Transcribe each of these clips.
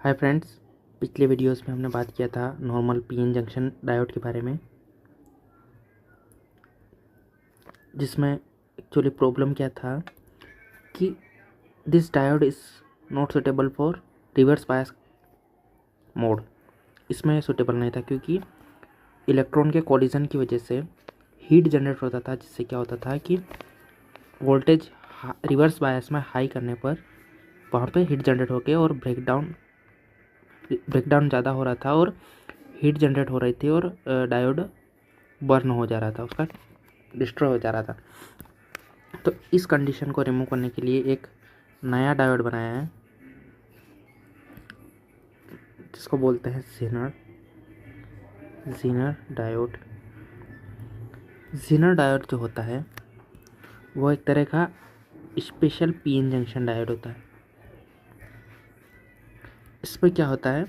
Hi friends, पिछले videos में हमने बात किया था नॉर्मल पीएन जंक्शन डायोड के बारे में, जिसमें एक्चुअली प्रॉब्लम क्या था कि this diode is not suitable for reverse bias mode. इसमें सुटेबल नहीं था क्योंकि इलेक्ट्रॉन के कोलिजन की वजह से हीट जनरेट होता था, जिससे क्या होता था कि वोल्टेज रिवर्स बायस में हाई करने पर वहाँ पे हीट जनरेट होके और ब्रेकडाउन ज़्यादा हो रहा था और हीट जनरेट हो रही थी और डायोड बर्न हो जा रहा था, उसका डिस्ट्रॉय हो जा रहा था। तो इस कंडीशन को रिमूव करने के लिए एक नया डायोड बनाया है जिसको बोलते हैं ज़ीनर डायोड। ज़ीनर डायोड जो होता है वो एक तरह का स्पेशल पीएन जंक्शन डायोड होता है। इसमें क्या होता है,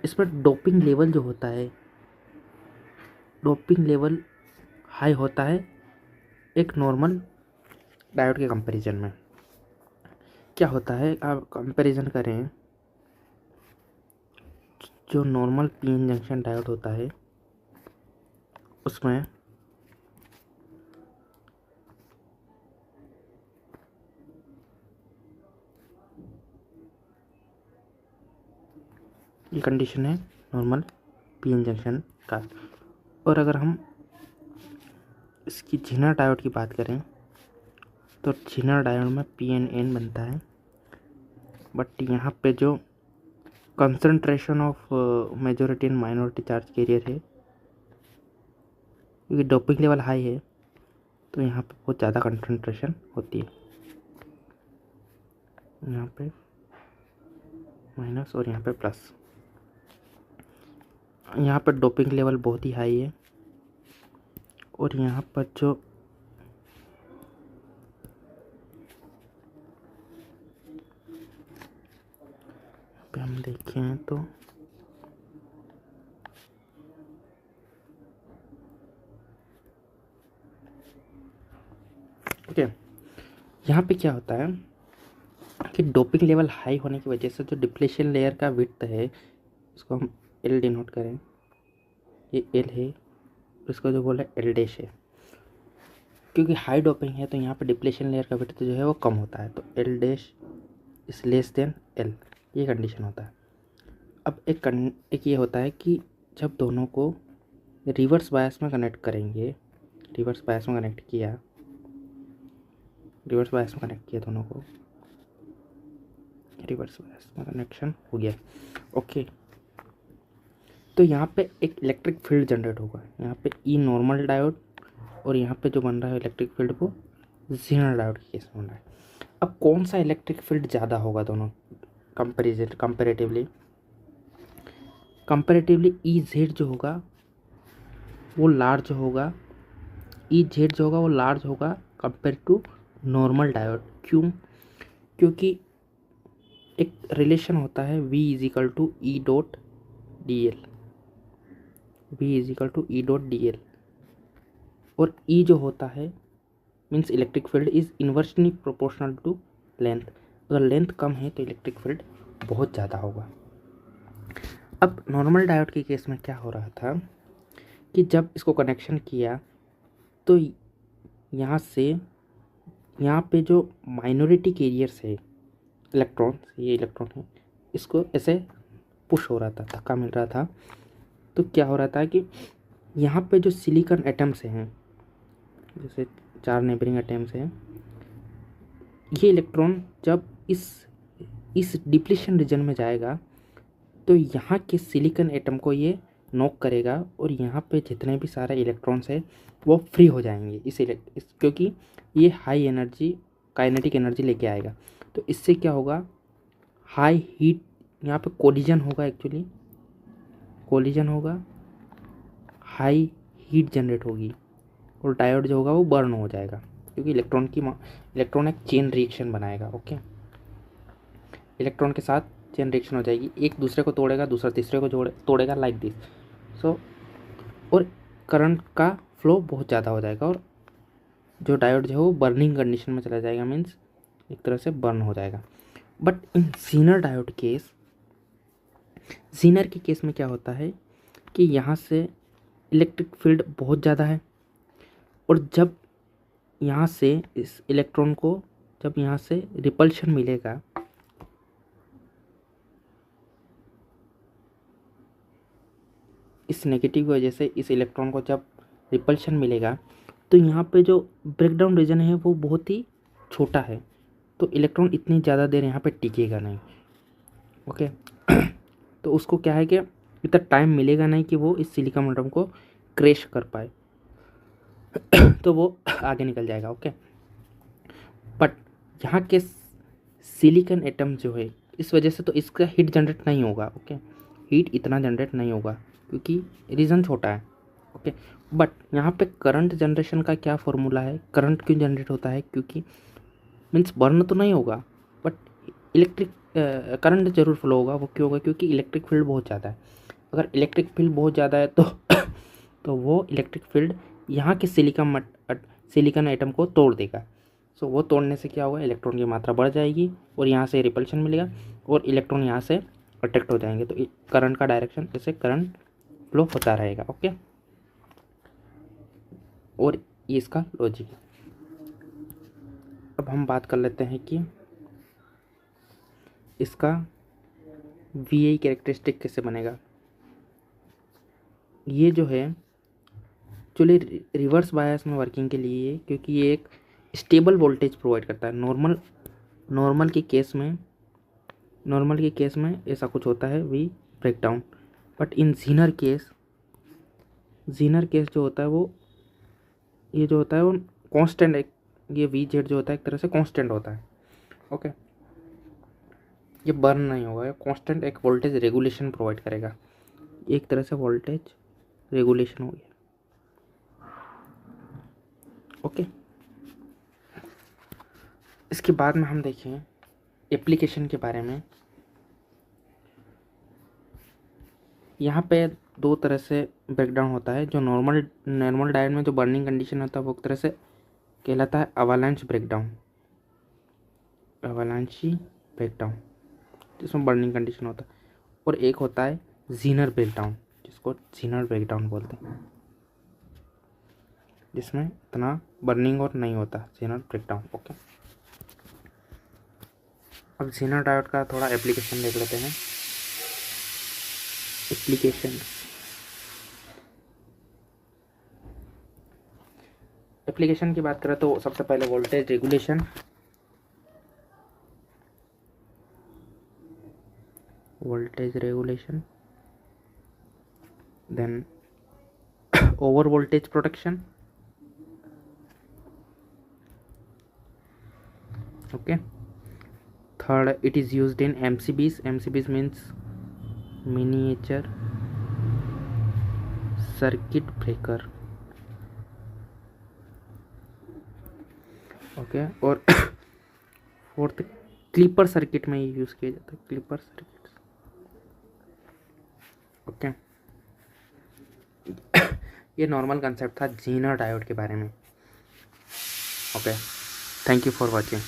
इसमें डोपिंग लेवल जो होता है, डोपिंग लेवल हाई होता है एक नॉर्मल डायोड के कंपैरिजन में। क्या होता है, आप कंपैरिजन करें, जो नॉर्मल पीएन जंक्शन डायोड होता है उसमें ये कंडीशन है नॉर्मल पीएन जंक्शन का। और अगर हम इसकी ज़ीनर डायोड की बात करें तो ज़ीनर डायोड में PNN बनता है, बट यहाँ पे जो concentration of majority and minority charge carrier है, क्योंकि डोपिंग लेवल हाई है तो यहाँ पे बहुत ज़्यादा कंसंट्रेशन होती है। यहाँ पे माइनस और यहाँ पे प्लस। यहाँ पर डोपिंग लेवल बहुत ही हाई है और यहाँ पर जो पे हम देखें तो ओके, यहाँ पे क्या होता है कि डोपिंग लेवल हाई होने की वजह से जो डिप्लेशन लेयर का विड्थ है, इसको हम L डिनोट करें, ये L है, इसको जो बोला L डैश है। क्योंकि हाई डोपिंग है तो यहाँ पे डिप्लेशन लेयर का विड्थ जो है वो कम होता है, तो L dash is less than L, ये कंडीशन होता है। अब एक ये होता है कि जब दोनों को रिवर्स बायस में कनेक्ट करेंगे, रिवर्स बायस में कनेक्ट किया दोनों को, रिवर्स बायस में कनेक्शन हो गया, ओके। तो यहाँ पे एक इलेक्ट्रिक फील्ड जनरेट होगा, यहाँ पे ई नॉर्मल डायोड और यहाँ पे जो बन रहा है इलेक्ट्रिक फील्ड वो ज़ीनर डायोड के केस में बन रहा है। अब कौन सा इलेक्ट्रिक फील्ड ज़्यादा होगा दोनों कंपैरेटिवली ई जेड जो होगा वो लार्ज होगा, कंपेयर टू नॉर्मल डायोड। क्यों? क्योंकि एक रिलेशन होता है V is equal to E dot D L, और E जो होता है means electric field is inversely proportional to length. अगर लेंथ कम है तो इलेक्ट्रिक फील्ड बहुत ज़्यादा होगा। अब नॉर्मल डायोड के केस में क्या हो रहा था कि जब इसको कनेक्शन किया तो यहाँ पे जो माइनॉरिटी कैरियर्स है, ये इलेक्ट्रॉन है, इसको ऐसे पुश हो रहा था, धक्का मिल रहा था। तो क्या हो रहा था कि यहाँ पे जो सिलिकॉन एटम्स हैं, जैसे 4 नेबरिंग एटम्स हैं, ये इलेक्ट्रॉन जब इस डिप्लीशन रीजन में जाएगा तो यहाँ के सिलिकॉन एटम को ये नॉक करेगा और यहाँ पे जितने भी सारे इलेक्ट्रॉन्स हैं वो फ्री हो जाएंगे क्योंकि ये हाई एनर्जी काइनेटिक एनर्जी लेके आएगा। तो इससे क्या होगा, हाई हीट, यहाँ पे कोलिजन होगा, हाई हीट जनरेट होगी और डायोड जो होगा वो बर्न हो जाएगा, क्योंकि इलेक्ट्रॉन एक चेन रिएक्शन बनाएगा, ओके। इलेक्ट्रॉन के साथ चेन रिएक्शन हो जाएगी, एक दूसरे को तोड़ेगा, दूसरा तीसरे को तोड़ेगा, लाइक दिस। सो और करंट का फ्लो बहुत ज़्यादा हो जाएगा और जो डायोड जो है वो बर्निंग कंडीशन में चला जाएगा, मीन्स एक तरह से बर्न हो जाएगा। बट इन ज़ीनर डायोड केस, ज़ीनर के केस में क्या होता है कि यहाँ से इलेक्ट्रिक फील्ड बहुत ज़्यादा है, और जब यहाँ से इस इलेक्ट्रॉन को जब यहाँ से रिपल्शन मिलेगा, इस नेगेटिव की वजह से इस इलेक्ट्रॉन को जब रिपल्शन मिलेगा, तो यहाँ पे जो ब्रेकडाउन रीजन है वो बहुत ही छोटा है, तो इलेक्ट्रॉन इतनी ज़्यादा देर यहाँ पे टिकेगा नहीं। ओके तो उसको क्या है कि इतना टाइम मिलेगा नहीं कि वो इस सिलिकॉन एटम को क्रैश कर पाए तो वो आगे निकल जाएगा। ओके बट यहाँ के सिलिकॉन एटम जो है, इस वजह से तो इसका हीट जनरेट नहीं होगा। ओके हीट इतना जनरेट नहीं होगा क्योंकि रीजन छोटा है। ओके बट यहाँ पे करंट जनरेशन का क्या फॉर्मूला है, करंट क्यों जनरेट होता है, क्योंकि मीन्स बर्न तो नहीं होगा बट इलेक्ट्रिक करंट जरूर फ्लो होगा। वो क्यों होगा, क्योंकि इलेक्ट्रिक फील्ड बहुत ज़्यादा है। अगर इलेक्ट्रिक फील्ड बहुत ज़्यादा है तो वो इलेक्ट्रिक फील्ड यहाँ के सिलिकॉन एटम को तोड़ देगा। सो वो तोड़ने से क्या होगा, इलेक्ट्रॉन की मात्रा बढ़ जाएगी और यहाँ से रिपल्शन मिलेगा और इलेक्ट्रॉन यहाँ से अट्रैक्ट हो जाएंगे, तो करंट का डायरेक्शन ऐसे करंट फ्लो होता रहेगा। ओके और ये इसका लॉजिक है। अब हम बात कर लेते हैं कि इसका वी कैरेक्टरिस्टिक कैसे बनेगा। ये जो है एक्चुअली रिवर्स बायस में वर्किंग के लिए, क्योंकि ये एक स्टेबल वोल्टेज प्रोवाइड करता है। नॉर्मल के केस में ऐसा कुछ होता है V breakdown, but in Zener case जो होता है वो ये जो होता है वो कांस्टेंट है। ये वी जेड जो होता है एक तरह से कांस्टेंट होता है। ओके ये बर्न नहीं होगा, ये कांस्टेंट एक वोल्टेज रेगुलेशन प्रोवाइड करेगा। एक तरह से वोल्टेज रेगुलेशन हो गया। ओके इसके बाद में हम देखें एप्लीकेशन के बारे में। यहाँ पे दो तरह से ब्रेकडाउन होता है। जो नॉर्मल डायोड में जो बर्निंग कंडीशन होता है वो एक तरह से कहलाता है अवालांच ब्रेकडाउन, जिसमें बर्निंग कंडीशन होता है। और एक होता है ज़ीनर ब्रेकडाउन, जिसको ज़ीनर ब्रेकडाउन बोलते हैं, जिसमें इतना बर्निंग और नहीं होता, ज़ीनर ब्रेकडाउन। ओके अब ज़ीनर डायोड का थोड़ा एप्लीकेशन देख लेते हैं। एप्लीकेशन की बात करें तो सबसे पहले voltage regulation, then over voltage protection. Okay third, it is used in MCBs means miniature circuit breaker। Okay और फोर्थ, क्लिपर सर्किट में ये यूज़ किया जाता है, क्लिपर सर्किट। ओके ये नॉर्मल कंसेप्ट था ज़ीनर डायोड के बारे में। Okay thank you for watching.